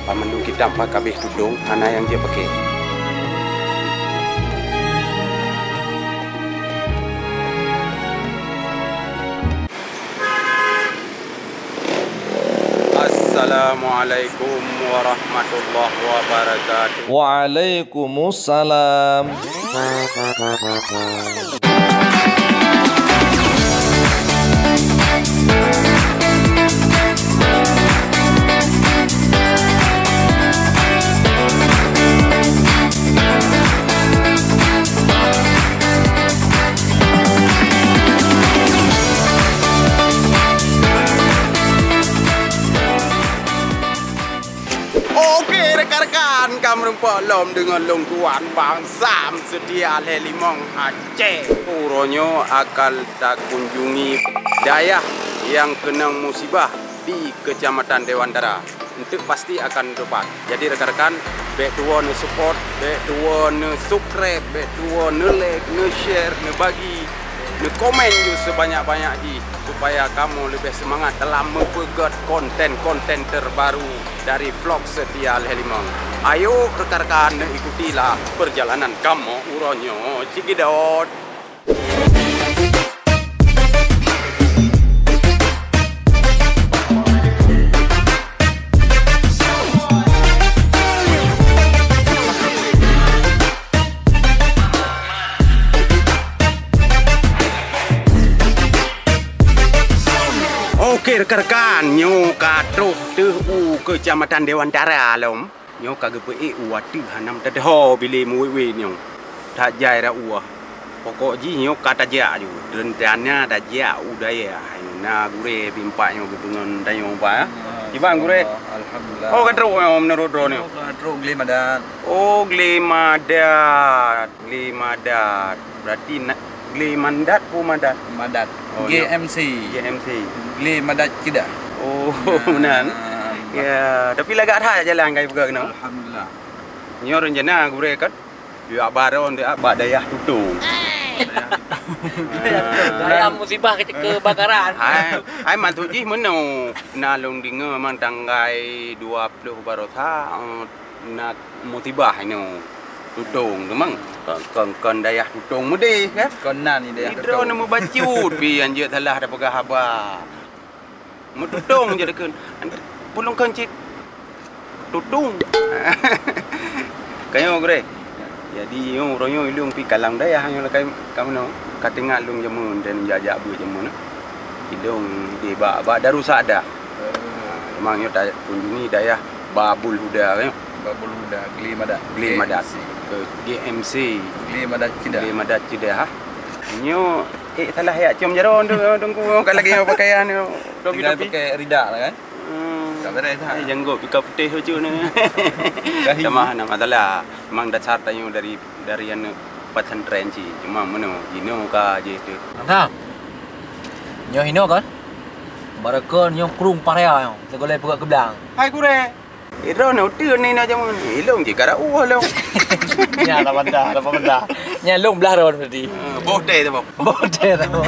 Pamandu kita empat kabeh tudung, hana yang dia pakai. Assalamualaikum warahmatullahi wabarakatuh. Waalaikumsalam. Okey rekan-rekan, kami rumpak lom dengan long tuan Bang Sam sedia Lelimong Aceh. Uronyo akal tak kunjungi dayah yang kena musibah di Kecamatan Dewantara. Untuk pasti akan dapat. Jadi rekan-rekan, baik tua ne support, baik tua ne subscribe, baik tua ne like, ne share, ne bagi, ne komen juga sebanyak-banyak di supaya kamu lebih semangat dalam membuat konten-konten terbaru dari vlog setia Lelimong. Ayo rekan-rekan, ikutilah perjalanan kamu uronyo Cikidot. Okey rekan-rekan, nyo katruh teuh Kecamatan Dewantara lom. Nyo kagak pe watu hanam tadho bile muwe nyo. Tak jai ra uah. Pokok ji nyo kata ja ju. Rencana dah ja udaya. Na gure bimpak nyo dengan dayo ba. Ibang gure. Alhamdulillah. Oh katruh nyo menurut drone nyo. Katruh Glimadat. Oh Glimadat. Glimadat. Berarti Glimandat Pumadat. Madat. Oh, GMC. GMC. Glimadat Kedah. Oh, benar. Ya, tapi lagak ada jalan kai buka kena. Alhamdulillah. Nyo rencana gure kan. Dia baron dia abak dayah tutung. Dayah musibah kebakaran. Ai mantu ji meno nalung dinga man tanggai 20 barotha nak musibah ino. Tutung memang kon dayah tutung mudi kan. Konan ni dia. Idro nemu bacut bi anjeut telah ada pegah haba. Mututung je dekeun. Pulung kencik tutung. Kayo gure. Jadi yo ronyo ilung pi kalang dayah yo kai kamu no. Katingat lung jemun dan jajak bu jemun. Hidung di ba darusak dah. Memang yo tak kunjungi dayah Babul Huda kan. Babul Huda Glimadat. Glimadat ke GMC. Glimadat Kedah. Glimadat Kedah. Nyo salah ya cium jaron tu tunggu kalau lagi pakaian tu. Tinggal pakai rida lah kan. Tak beres dah. Janggut pika putih tu ni. Sama nama masalah. Memang dasar tanya dari yang pesantren ci. Cuma mana hino ka je tu. Nah. Nyo hino kan? Barakon nyo krung parea nyo. Segoleh pegak ke belang. Hai kure. Iro no tu ni na jamun. Ilong je kara long. Nya la benda. Nya long belah ron tadi. Bodai tu bang. Bodai tu.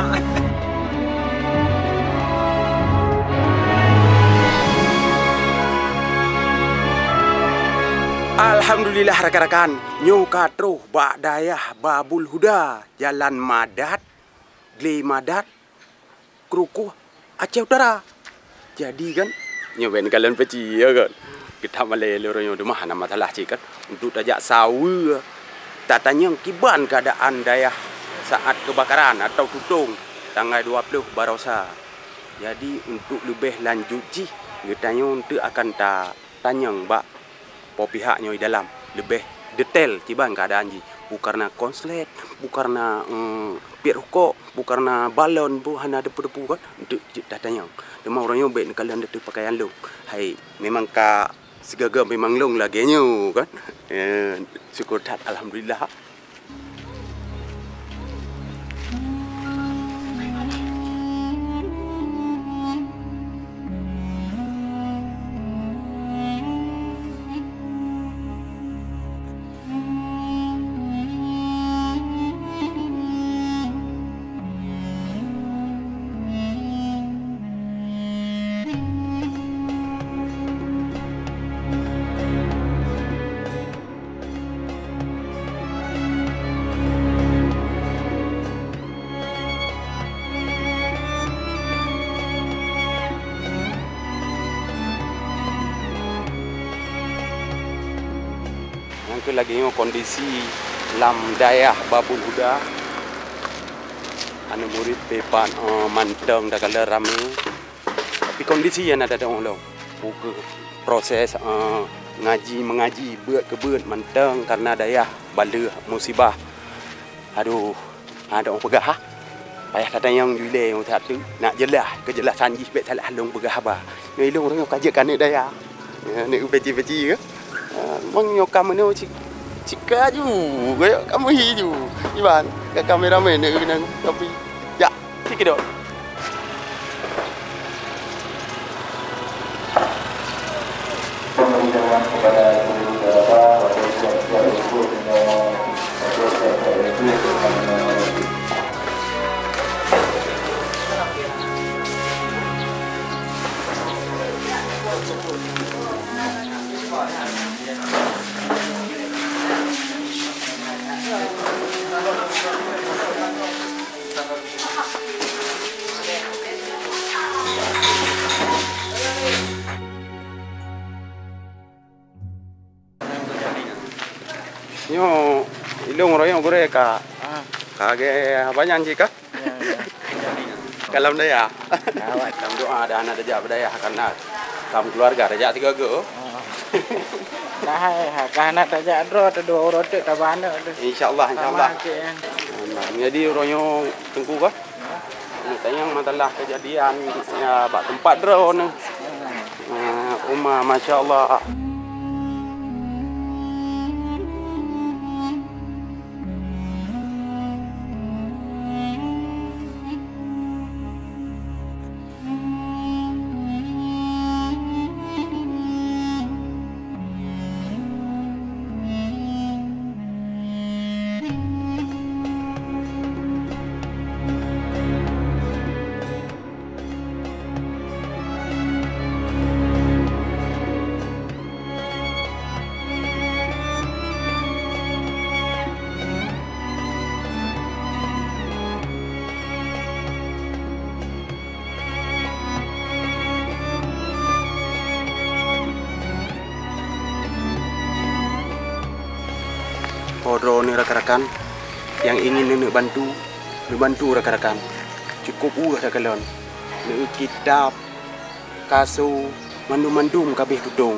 Alhamdulillah rekan-rekan, nyo katruh bak dayah Babul Huda, Jalan Madat, Glimadat, Krukuh, Aceh Utara. Jadi kan, nyo ben kalian peci ya kan. Kita malai lorong rumah nama masalah cik kan. Untuk tajak sawu, tak tanya kiban keadaan dayah saat kebakaran atau tutung tanggal 20 Barosa. Jadi untuk lebih lanjut ji, kita untuk akan tanya bak po pihaknya di dalam lebih detail tiban keadaan ji. Bukan konslet, bukan pihak rokok, bukan balon, bukan ada depu-depu kan. Untuk datanya. Demam orangnya baik kalian ada pakaian lu. Hai, memang ka segaga memang long lagi nyo kan. Syukur tat alhamdulillah. ke lagi kondisi lam daerah Babul Huda. Anu murid pepan manteng dah kala rame. Tapi kondisi yang ada orang lo. Buka proses mengaji buat kebun manteng karena daya bala musibah. Aduh, ada orang pegah ha. Payah kata yang jule yang satu nak jelas kejelasan jih bet salah long pegah ba. Ngai long orang kajikan ni daya. Ni peci-peci ke. Mang nyokam ni cika ju. Kayak kamu hiju. Iban, ke kameraman ni kena tapi ya, sikit dok. Pemberitahuan kepada guru beberapa waktu siap-siap ibu dengan Nyo ilong royong gore ka. Kage banyak jika. Kalau daya. Awak tam doa ada anak dajak berdaya karena tam keluarga dajak 3 go. Nah, karena dajak dro tu 2 orang tu tak bana tu. Insyaallah. Jadi royong tengku ka. Tayang masalah kejadian ya bak tempat drone ni. Umma masya-Allah. Hodro ni rakan-rakan yang ingin nak bantu rakan-rakan. Cukup dah kalon. Nak kitab, kasu, mandum-mandum kabeh tudung.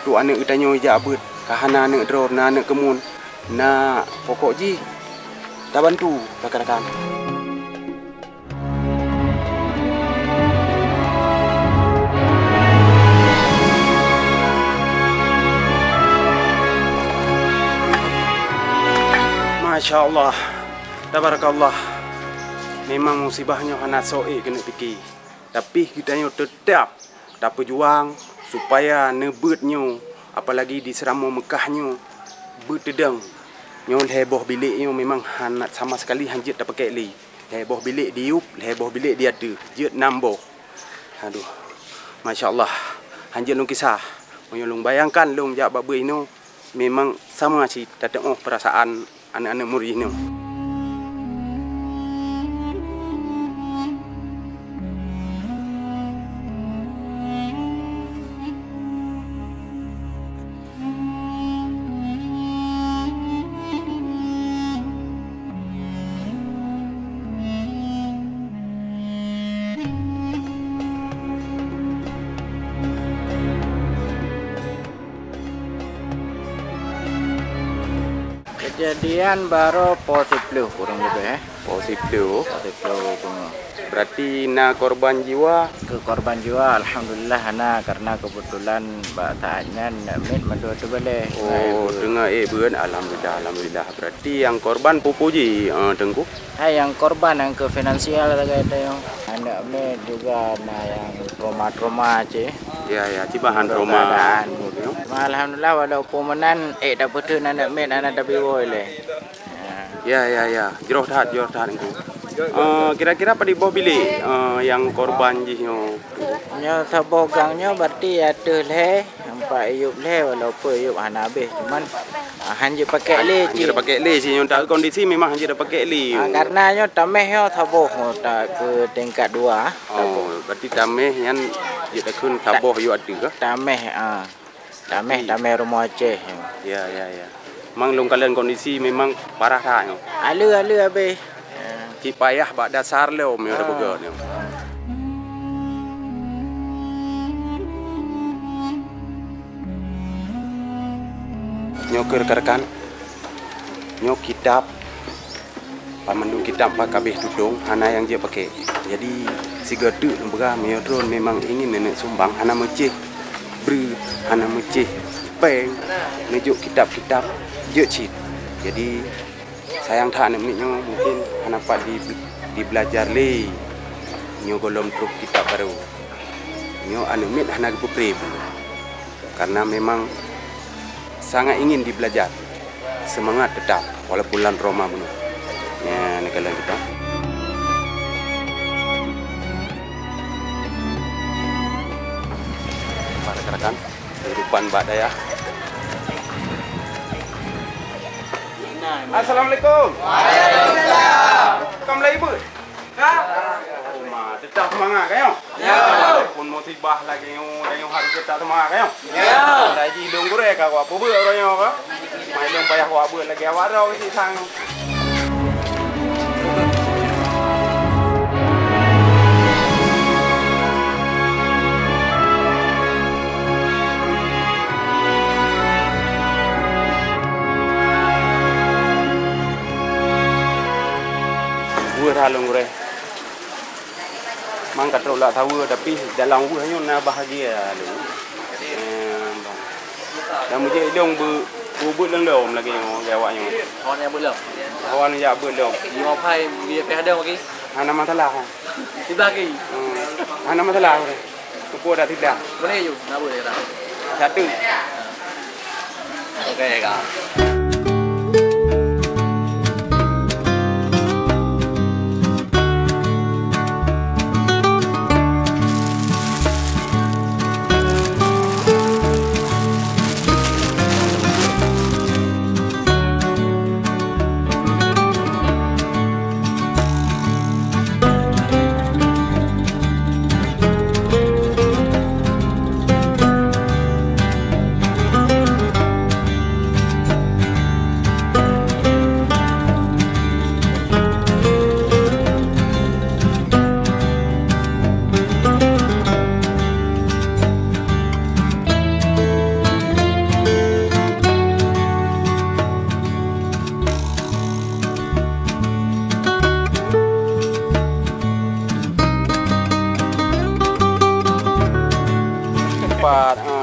Tu anak tanya ija abut, kahana anak dro na anak kemun. Na pokok ji. Tak bantu rakan-rakan. Masya Allah, tabarakallah. Memang musibahnya anak soe kena fikir. Tapi kita nyo tetap tak berjuang supaya nebutnya, apalagi di serama Mekahnya bertedang. Nyo heboh bilik nyo memang anak sama sekali hanjit tak pakai li. Heboh bilik diup, heboh bilik dia ada. Jet nambah. Aduh, Masya Allah. Hanjit long kisah. Long bayangkan long jak babai no memang sama sih tak perasaan anak-anak murid ni. Kejadian baru positif kurang lebih Positif. bunga. Berarti na korban jiwa. Ke korban jiwa alhamdulillah ana karena kebetulan bak taatnya mit madu tu boleh. Oh, dengar beun alhamdulillah. Berarti yang korban pupu ji Tengku. Yang korban yang ke finansial lagi ada yang anak mit juga nah yang trauma je. Ya, cibahan trauma. Alhamdulillah walaupun menan dah betul anak mit anak dah biwoi le. Ya. Jeroh tahat Tengku. Kira-kira pada bawah bilik yang korban jihnya. Nyo sabogangnya berarti ada le, nampak ayub le walaupun ayub habis cuman hanya pakai le. Hanya pakai le sih yang tak kondisi memang hanya pakai le. Karena nyo tameh yo saboh tak ke tingkat 2. Oh, berarti tameh yang dia dah kun saboh yo ada ke? Tameh damai rumah Aceh. Ya. Mang long kalian kondisi memang parah tak nyo. Ala habis. Ki payah bak dasar leo me ora boga nyo. Nyo rekan, nyo kitab pamandu kitab pak kabeh tudung hana yang dia pakai. Jadi si geduk lembaga meodron memang ingin nenek sumbang hana meceh hana meceh peng mejuk kitab-kitab je cit. Jadi sayang tak anak nyo mungkin hana pak di belajar le nyo golom truk kitab baru. Nyo anak mit hana beprebu. Karena memang sangat ingin dibelajar. Semangat tetap walaupun bulan Roma penuh. Ya, negara kita. Para rekan, kehidupan Mbak Dayah. Assalamualaikum. Waalaikumsalam. Kamu lagi ibu? Kak. Tetap semangat kayo? Ya. Pun musibah lagi yang harus tetap semangat kayo? Ya. Lagi hidung gure kak apa bu orangnya apa? Mai hidung payah kau bu lagi awak dah isi sang. Halung gure. Mang katro lah tahu tapi dalam gua hanya nak bahagia lu. Dan mungkin hidung bu lelom lagi yang awaknya. Kawan yang belum. Kawan yang belum. Di mopai dia ada lagi. Hana masalah. Tiba lagi. Hana masalah. Kupu dah tidak. Boleh ju, nak boleh tak? Satu. Okey kak.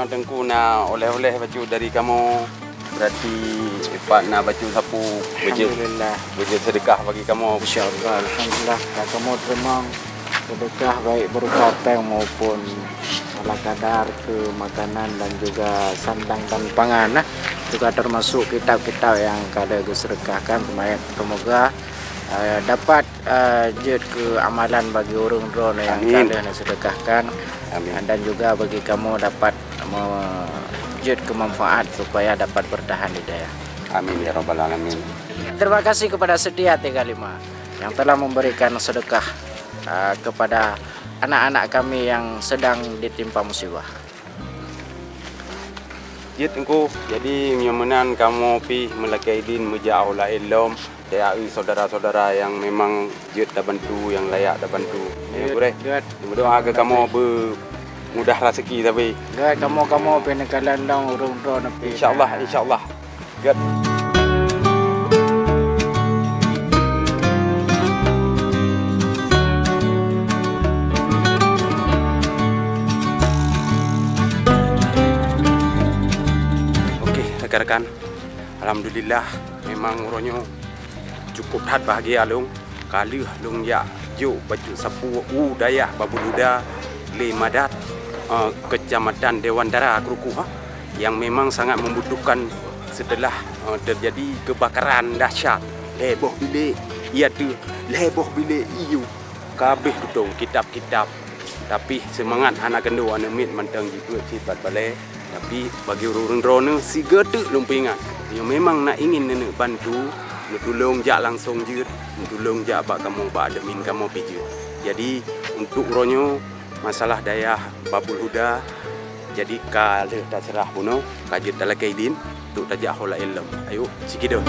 Dengkuna oleh-oleh baju dari kamu berarti Pak nak baju sapu baju sedekah bagi kamu. Insyaallah, alhamdulillah kamu terima sedekah baik berupa peng maupun ala kadar ke makanan dan juga sandang dan pangan juga termasuk kitab-kitab yang kada disedekahkan. Semoga dapat jid ke amalan bagi orang drone yang kada disedekahkan. Amin. Dan juga bagi kamu dapat mewujud kemanfaat supaya dapat bertahan di daya. Amin ya rabbal alamin. Terima kasih kepada Setia 35 yang telah memberikan sedekah kepada anak-anak kami yang sedang ditimpa musibah. Jid engkau jadi nyamenan kamu pi melakaidin mejauh la ilom ya saudara-saudara yang memang jid dah bantu yang layak dah bantu. Ya boleh. Berdoa ke kamu mudah rezeki tapi. Gak kamu penekalan dong urung-urung napi. Insyaallah. Gad. Rekan-rekan, alhamdulillah memang uronyo cukup hat bahagia long kali long ya jo baju sapu Dayah Babul Huda Le Madat Kecamatan Dewan Dara Kruku yang memang sangat membutuhkan setelah terjadi kebakaran dahsyat heboh bilik ia tu heboh bilik iu kabeh betul kitab-kitab tapi semangat anak kendo anak mit mantang juga sifat balai. Tapi bagi orang drone si gedek lumpingan yang memang nak ingin nenek bantu nak tolong jak langsung je nak tolong jak bak kamu bak admin kamu pijut. Jadi untuk ronyo masalah Dayah Babul Huda Jadi kalau dah serah puno, kajut dalam kaidin, tu tajak hola ilmu. Ayo, sikido.